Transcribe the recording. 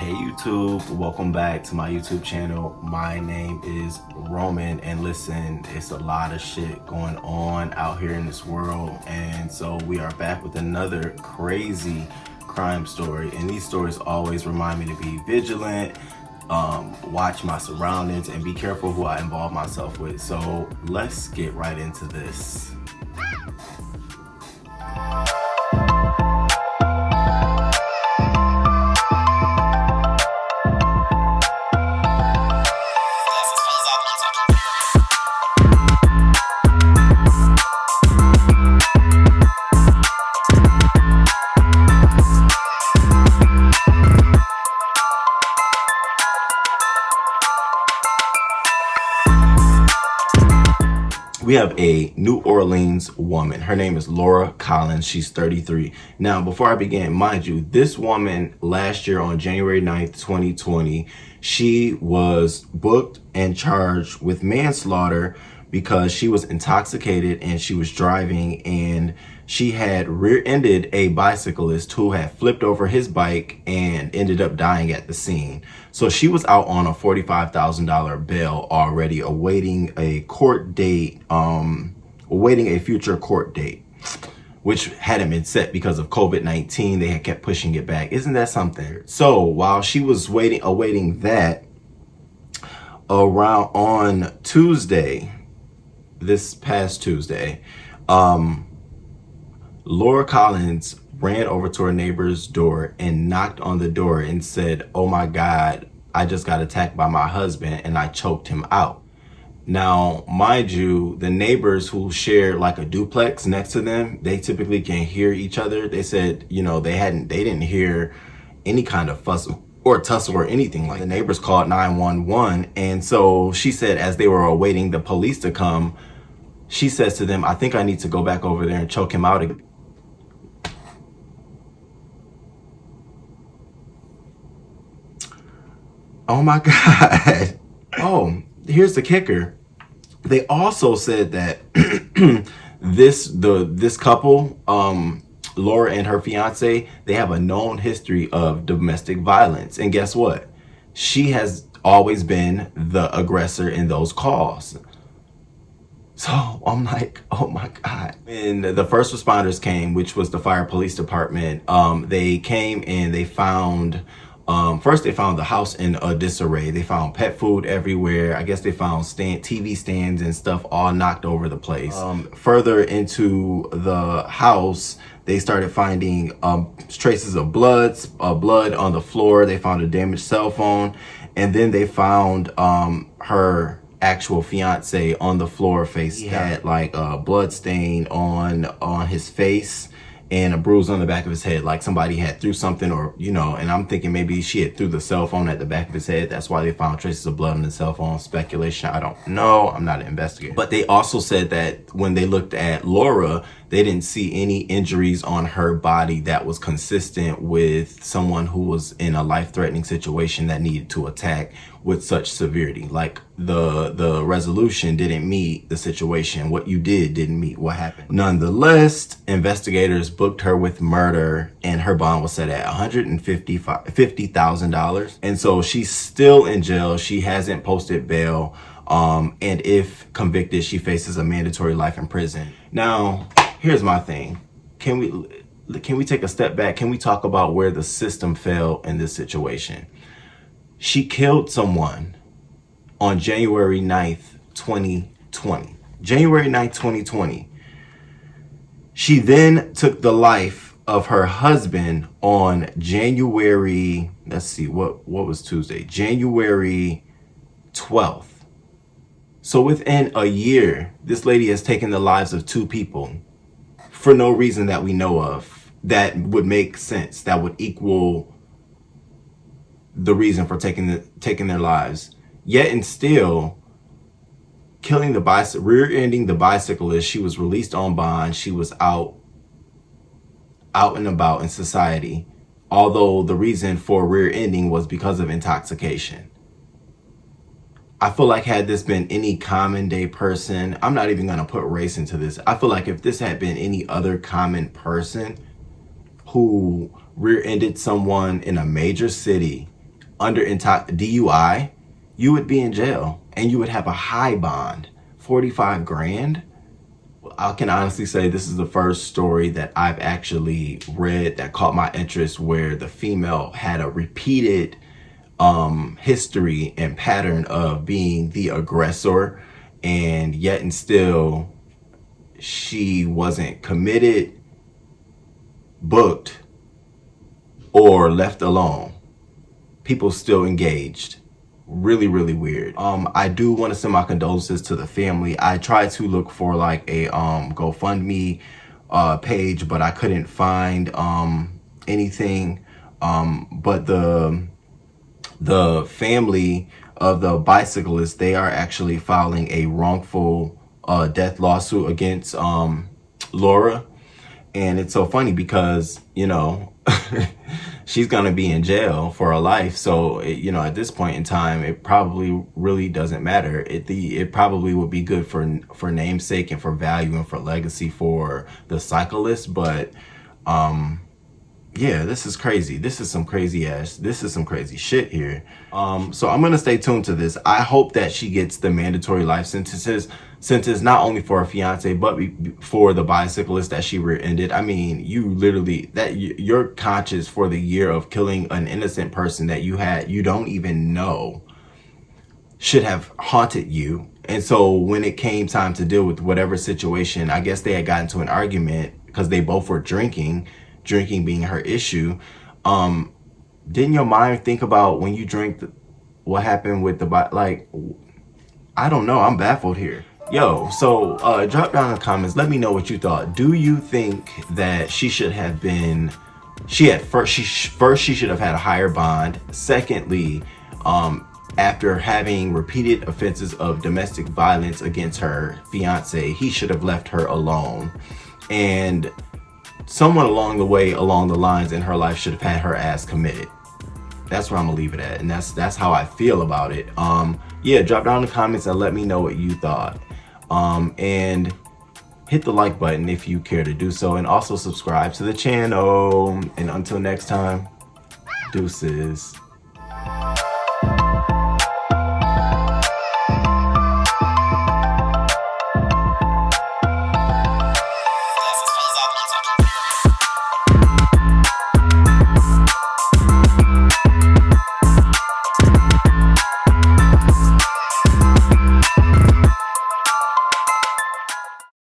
Hey YouTube, welcome back to my YouTube channel. My name is Roman, and listen, it's a lot of shit going on out here in this world, and so we are back with another crazy crime story. And these stories always remind me to be vigilant, watch my surroundings, and be careful who I involve myself with. So let's get right into this. We have a New Orleans woman. Her name is Laura Collins. She's 33. Now, before I begin, mind you, this woman last year on January 9th, 2020, she was booked and charged with manslaughter because she was intoxicated and she was driving, and she had rear-ended a bicyclist who had flipped over his bike and ended up dying at the scene. So she was out on a $45,000 bail already, awaiting a court date, awaiting a future court date, which hadn't been set because of COVID-19. They had kept pushing it back. Isn't that something? So while she was awaiting that, around on Tuesday, this past Tuesday, Laura Collins ran over to her neighbor's door and knocked on the door and said, "Oh my God, I just got attacked by my husband and I choked him out." Now, mind you, the neighbors who share like a duplex next to them, they typically can hear each other. They said, you know, they didn't hear any kind of fuss or tussle or anything like that. The neighbors called 911. And so she said, as they were awaiting the police to come, she says to them, "I think I need to go back over there and choke him out again." Oh my God. Oh, here's the kicker. They also said that this couple, Laura and her fiance, they have a known history of domestic violence. And guess what? She has always been the aggressor in those calls. So I'm like, oh my God. When the first responders came, which was the fire police department, they came and they found, first they found the house in a disarray. They found pet food everywhere. I guess they found TV stands and stuff all knocked over the place. Further into the house, they started finding traces of blood on the floor. They found a damaged cell phone. And then they found her actual fiance on the floor face. He had like a blood stain on his face and a bruise on the back of his head, like somebody had threw something, or you know, and I'm thinking maybe she had threw the cell phone at the back of his head. That's why they found traces of blood on the cell phone. Speculation, I don't know, I'm not an investigator. But they also said that when they looked at Laura, they didn't see any injuries on her body that was consistent with someone who was in a life-threatening situation that needed to attack with such severity. Like the resolution didn't meet the situation. What you didn't meet what happened. Nonetheless, investigators booked her with murder, and her bond was set at $150,000. And so she's still in jail. She hasn't posted bail. And if convicted, she faces a mandatory life in prison. Now, here's my thing. Can we take a step back? Can we talk about where the system failed in this situation? She killed someone on January 9th, 2020. January 9th, 2020. She then took the life of her husband on January, let's see, what was Tuesday? January 12th. So within a year, this lady has taken the lives of two people for no reason that we know of that would make sense, that would equal the reason for taking their lives. Yet and still killing rear-ending the bicyclist. She was released on bond. She was out and about in society, although the reason for rear-ending was because of intoxication. I feel like had this been any common day person, I'm not even gonna put race into this. I feel like if this had been any other common person who rear-ended someone in a major city under DUI, you would be in jail and you would have a high bond, 45 grand. I can honestly say this is the first story that I've actually read that caught my interest where the female had a repeated history and pattern of being the aggressor, and yet and still she wasn't committed, booked, or left alone. People still engaged. Really, really weird. I do want to send my condolences to the family. I tried to look for like a GoFundMe page, but I couldn't find anything. But the family of the bicyclist, they are actually filing a wrongful death lawsuit against Laura. And it's so funny because, you know, she's going to be in jail for her life. So, you know, at this point in time, it probably really doesn't matter. It probably would be good for namesake and for value and for legacy for the cyclist. But, yeah, this is crazy. This is some crazy shit here. So I'm going to stay tuned to this. I hope that she gets the mandatory life sentence, not only for her fiance, but for the bicyclist that she rear-ended. I mean, you literally, your conscience for the year of killing an innocent person that you don't even know should have haunted you. And so when it came time to deal with whatever situation, I guess they had gotten to an argument because they both were drinking being her issue. Didn't your mind think about when you drink what happened with like, I don't know, I'm baffled here. Yo, so drop down in the comments, let me know what you thought. Do you think that she should have been, she should have had a higher bond? Secondly, after having repeated offenses of domestic violence against her fiance, he should have left her alone. And someone along the lines in her life should have had her ass committed. That's where I'm gonna leave it at, and that's how I feel about it. Yeah, drop down in the comments and let me know what you thought. And hit the like button if you care to do so, and also subscribe to the channel. And until next time, deuces.